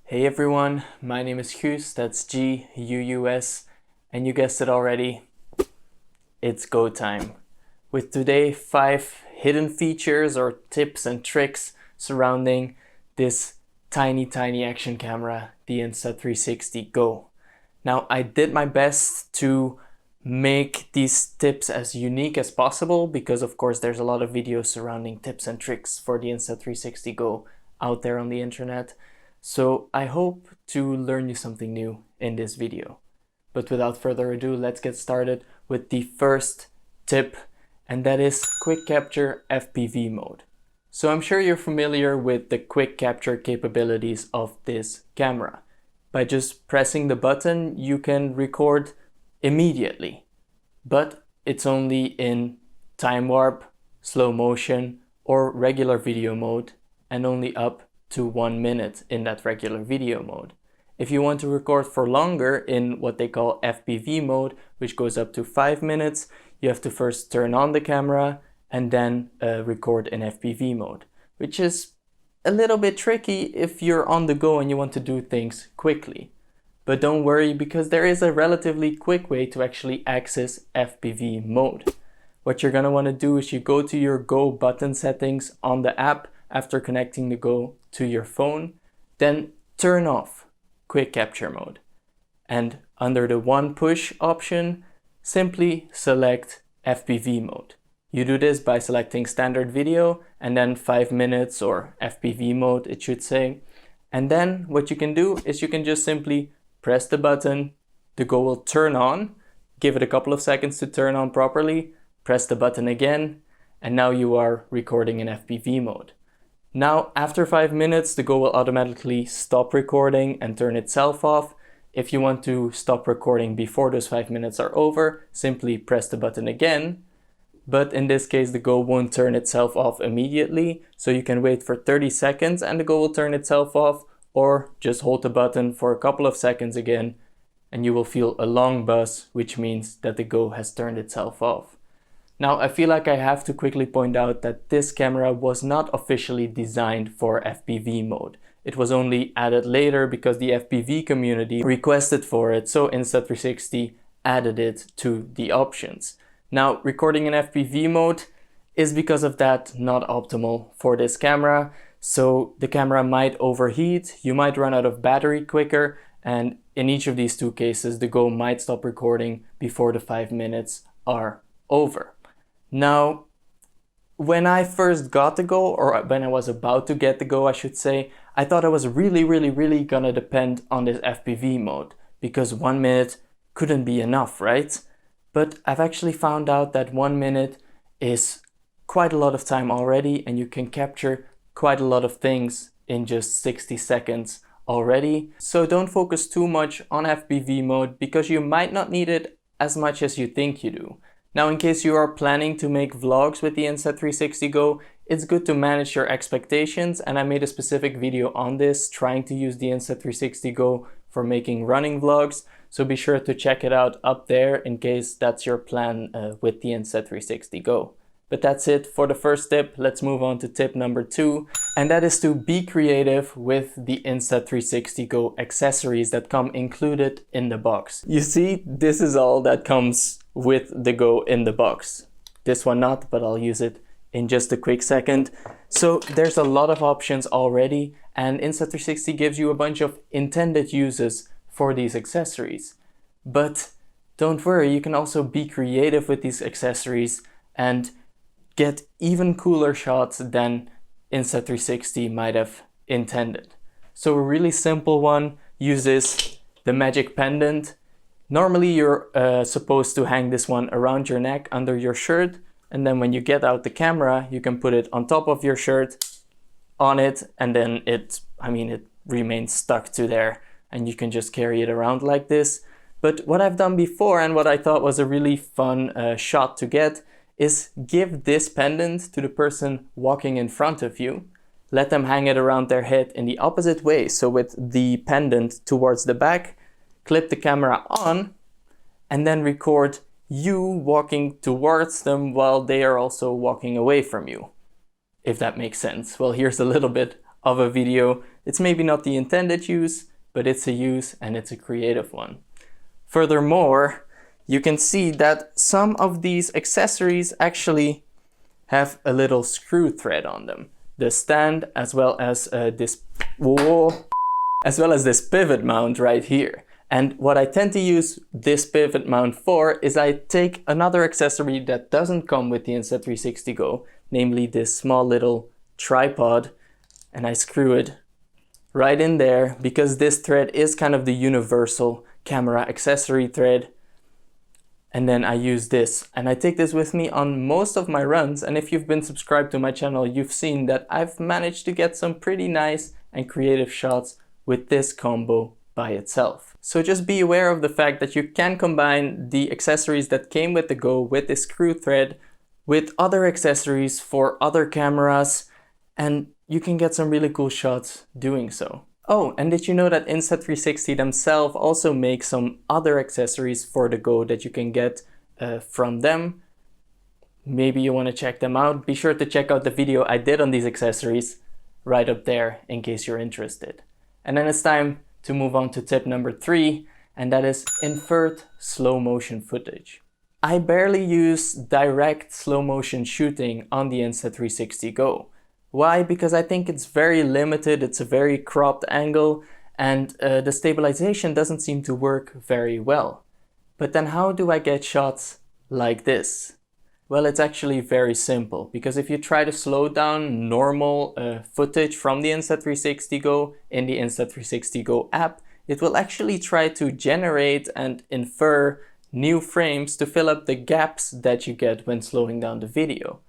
Hey everyone, my name is Guus, that's G-U-U-S, and you guessed it already, it's go time. With today 5 hidden features or tips and tricks surrounding this tiny action camera, the Insta360 GO. Now I did my best to make these tips as unique as possible because of course there's a lot of videos surrounding tips and tricks for the Insta360 GO out there on the internet. So I hope to learn you something new in this video. But without further ado, let's get started with the first tip, and that is quick capture FPV mode. So I'm sure you're familiar with the quick capture capabilities of this camera. By just pressing the button, you can record immediately, but it's only in time warp, slow motion, or regular video mode, and only up to 1 minute in that regular video mode. If you want to record for longer in what they call FPV mode, which goes up to 5 minutes, you have to first turn on the camera and then record in FPV mode, which is a little bit tricky if you're on the go and you want to do things quickly. But don't worry, because there is a relatively quick way to actually access FPV mode. What you're going to want to do is you go to your Go button settings on the app after connecting the Go to your phone, then turn off quick capture mode. And under the one push option, simply select FPV mode. You do this by selecting standard video and then 5 minutes, or FPV mode it should say. And then what you can do is you can just simply press the button, the Go will turn on, give it a couple of seconds to turn on properly, press the button again, and now you are recording in FPV mode. Now, after 5 minutes, the Go will automatically stop recording and turn itself off. If you want to stop recording before those 5 minutes are over, simply press the button again. But in this case, the Go won't turn itself off immediately, so you can wait for 30 seconds and the Go will turn itself off, or just hold the button for a couple of seconds again, and you will feel a long buzz, which means that the Go has turned itself off. Now, I feel like I have to quickly point out that this camera was not officially designed for FPV mode. It was only added later because the FPV community requested for it, so Insta360 added it to the options. Now, recording in FPV mode is because of that not optimal for this camera, so the camera might overheat, you might run out of battery quicker, and in each of these two cases, the Go might stop recording before the 5 minutes are over. Now, when I first got the Go, or when I was about to get the Go, I should say, I thought I was really gonna depend on this FPV mode, because 1 minute couldn't be enough, right? But I've actually found out that 1 minute is quite a lot of time already, and you can capture quite a lot of things in just 60 seconds already. So don't focus too much on FPV mode, because you might not need it as much as you think you do. Now, in case you are planning to make vlogs with the Insta360 GO, it's good to manage your expectations, and I made a specific video on this, trying to use the Insta360 GO for making running vlogs, so be sure to check it out up there in case that's your plan with the Insta360 GO. But that's it for the first tip. Let's move on to tip number 2, and that is to be creative with the Insta360 GO accessories that come included in the box. You see, this is all that comes with the Go in the box. This one not, but I'll use it in just a quick second. So there's a lot of options already, and Insta360 gives you a bunch of intended uses for these accessories. But don't worry, you can also be creative with these accessories and get even cooler shots than Insta360 might have intended. So a really simple one uses the magic pendant. Normally you're supposed to hang this one around your neck under your shirt, and then when you get out the camera, you can put it on top of your shirt, on it, and then it remains stuck to there, and you can just carry it around like this. But what I've done before, and what I thought was a really fun shot to get, is give this pendant to the person walking in front of you. Let them hang it around their head in the opposite way, so with the pendant towards the back, clip the camera on, and then record you walking towards them while they are also walking away from you, if that makes sense. Well, here's a little bit of a video It's maybe not the intended use, but it's a use and it's a creative one. Furthermore, you can see that some of these accessories actually have a little screw thread on them. The stand as well as this pivot mount right here. And what I tend to use this pivot mount for is I take another accessory that doesn't come with the Insta360 GO, namely this small little tripod, and I screw it right in there because this thread is kind of the universal camera accessory thread. And then I use this, and I take this with me on most of my runs. And if you've been subscribed to my channel, you've seen that I've managed to get some pretty nice and creative shots with this combo by itself. So just be aware of the fact that you can combine the accessories that came with the Go with this screw thread with other accessories for other cameras, and you can get some really cool shots doing so. Oh, and did you know that Insta360 themselves also make some other accessories for the Go that you can get from them? Maybe you want to check them out. Be sure to check out the video I did on these accessories right up there in case you're interested. And then it's time to move on to tip number 3, and that is inferred slow motion footage. I barely use direct slow motion shooting on the Insta360 GO. Why? Because I think it's very limited, it's a very cropped angle, and the stabilization doesn't seem to work very well. But then how do I get shots like this? Well, it's actually very simple, because if you try to slow down normal footage from the Insta360 GO in the Insta360 GO app, it will actually try to generate and infer new frames to fill up the gaps that you get when slowing down the video.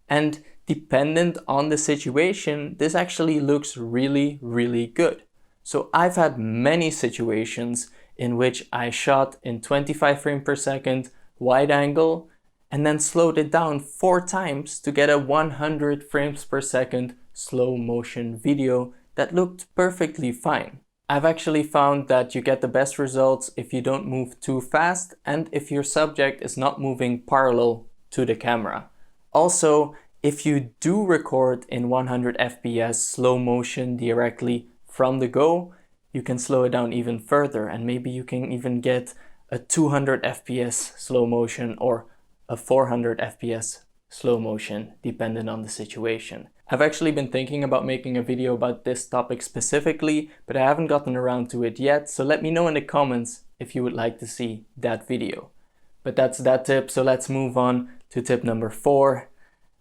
And dependent on the situation, this actually looks really, really good. So I've had many situations in which I shot in 25 frames per second wide angle and then slowed it down 4 times to get a 100 frames per second slow motion video that looked perfectly fine. I've actually found that you get the best results if you don't move too fast and if your subject is not moving parallel to the camera. Also, if you do record in 100 FPS slow motion directly from the Go, you can slow it down even further, and maybe you can even get a 200 FPS slow motion or a 400 FPS slow motion, depending on the situation. I've actually been thinking about making a video about this topic specifically, but I haven't gotten around to it yet, so let me know in the comments if you would like to see that video. But that's that tip, so let's move on to tip number 4.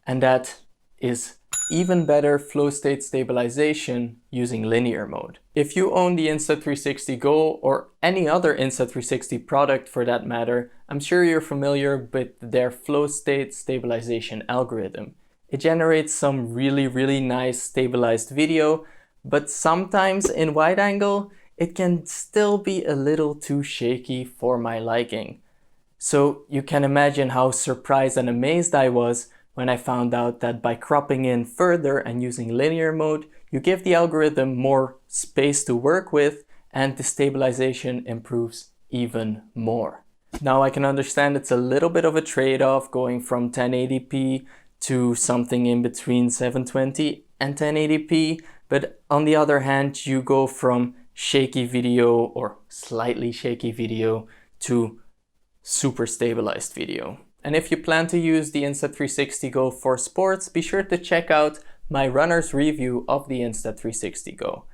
And that is even better Flowstate stabilization using linear mode. If you own the Insta360 GO or any other Insta360 product for that matter, I'm sure you're familiar with their Flowstate stabilization algorithm. It generates some really nice stabilized video, but sometimes in wide angle, it can still be a little too shaky for my liking. So you can imagine how surprised and amazed I was when I found out that by cropping in further and using linear mode, you give the algorithm more space to work with and the stabilization improves even more. Now I can understand it's a little bit of a trade-off going from 1080p to something in between 720 and 1080p, but on the other hand, you go from shaky video or slightly shaky video to super stabilized video. And if you plan to use the Insta360 GO for sports, be sure to check out my runner's review of the Insta360 GO.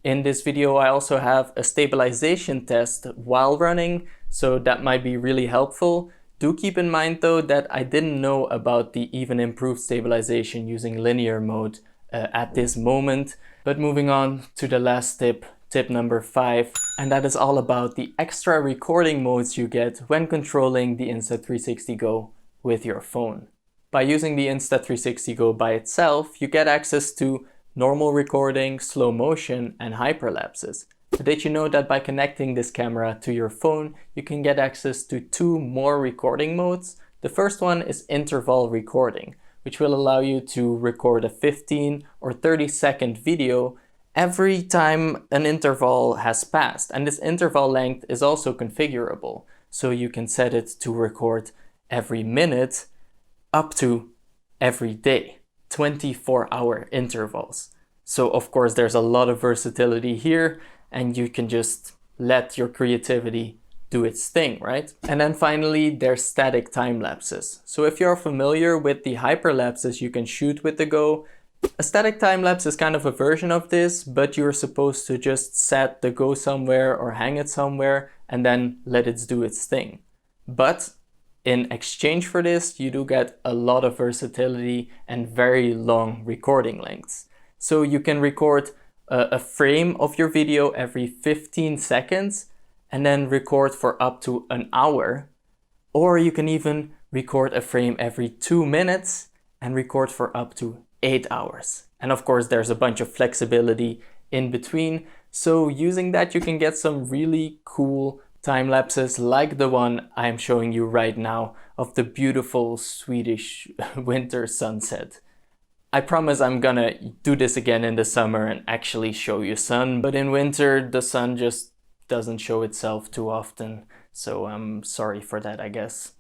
In this video, I also have a stabilization test while running, so that might be really helpful. Do keep in mind though that I didn't know about the even improved stabilization using linear mode at this moment. But moving on to the last tip, tip number 5, and that is all about the extra recording modes you get when controlling the Insta360 GO with your phone. By using the Insta360 GO by itself, you get access to normal recording, slow motion, and hyperlapses. But did you know that by connecting this camera to your phone, you can get access to 2 more recording modes? The first one is interval recording, which will allow you to record a 15 or 30-second video every time an interval has passed. And this interval length is also configurable, so you can set it to record every minute up to every day, 24-hour intervals. So of course there's a lot of versatility here, and you can just let your creativity do its thing, right? And then finally, there's static time lapses. So if you're familiar with the hyperlapses you can shoot with the Go, a static time lapse is kind of a version of this, but you're supposed to just set the Go somewhere or hang it somewhere and then let it do its thing. But in exchange for this, you do get a lot of versatility and very long recording lengths. So you can record a frame of your video every 15 seconds and then record for up to an hour. Or you can even record a frame every 2 minutes and record for up to 8 hours. And of course, there's a bunch of flexibility in between. So using that, you can get some really cool time lapses like the one I'm showing you right now of the beautiful Swedish winter sunset. I promise I'm gonna do this again in the summer and actually show you sun, but in winter the sun just doesn't show itself too often, so I'm sorry for that, I guess.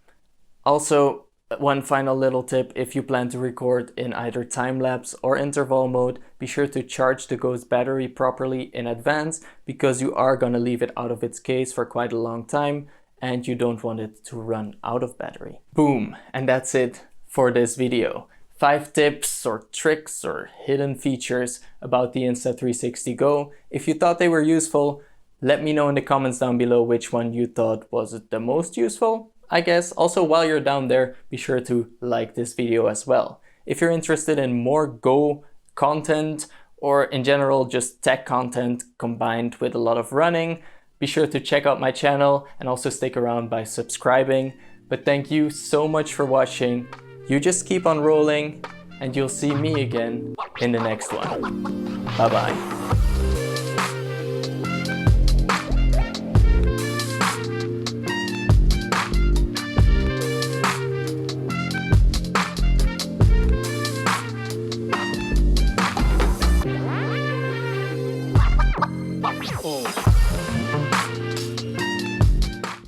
Also, one final little tip: if you plan to record in either time-lapse or interval mode, be sure to charge the Go's battery properly in advance, because you are gonna leave it out of its case for quite a long time and you don't want it to run out of battery. Boom, and that's it for this video. 5 tips or tricks or hidden features about the Insta360 Go. If you thought they were useful, let me know in the comments down below which one you thought was the most useful, I guess. Also, while you're down there, be sure to like this video as well. If you're interested in more Go content, or in general just tech content combined with a lot of running, be sure to check out my channel and also stick around by subscribing. But thank you so much for watching. You just keep on rolling, and you'll see me again in the next one. Bye-bye. Oh.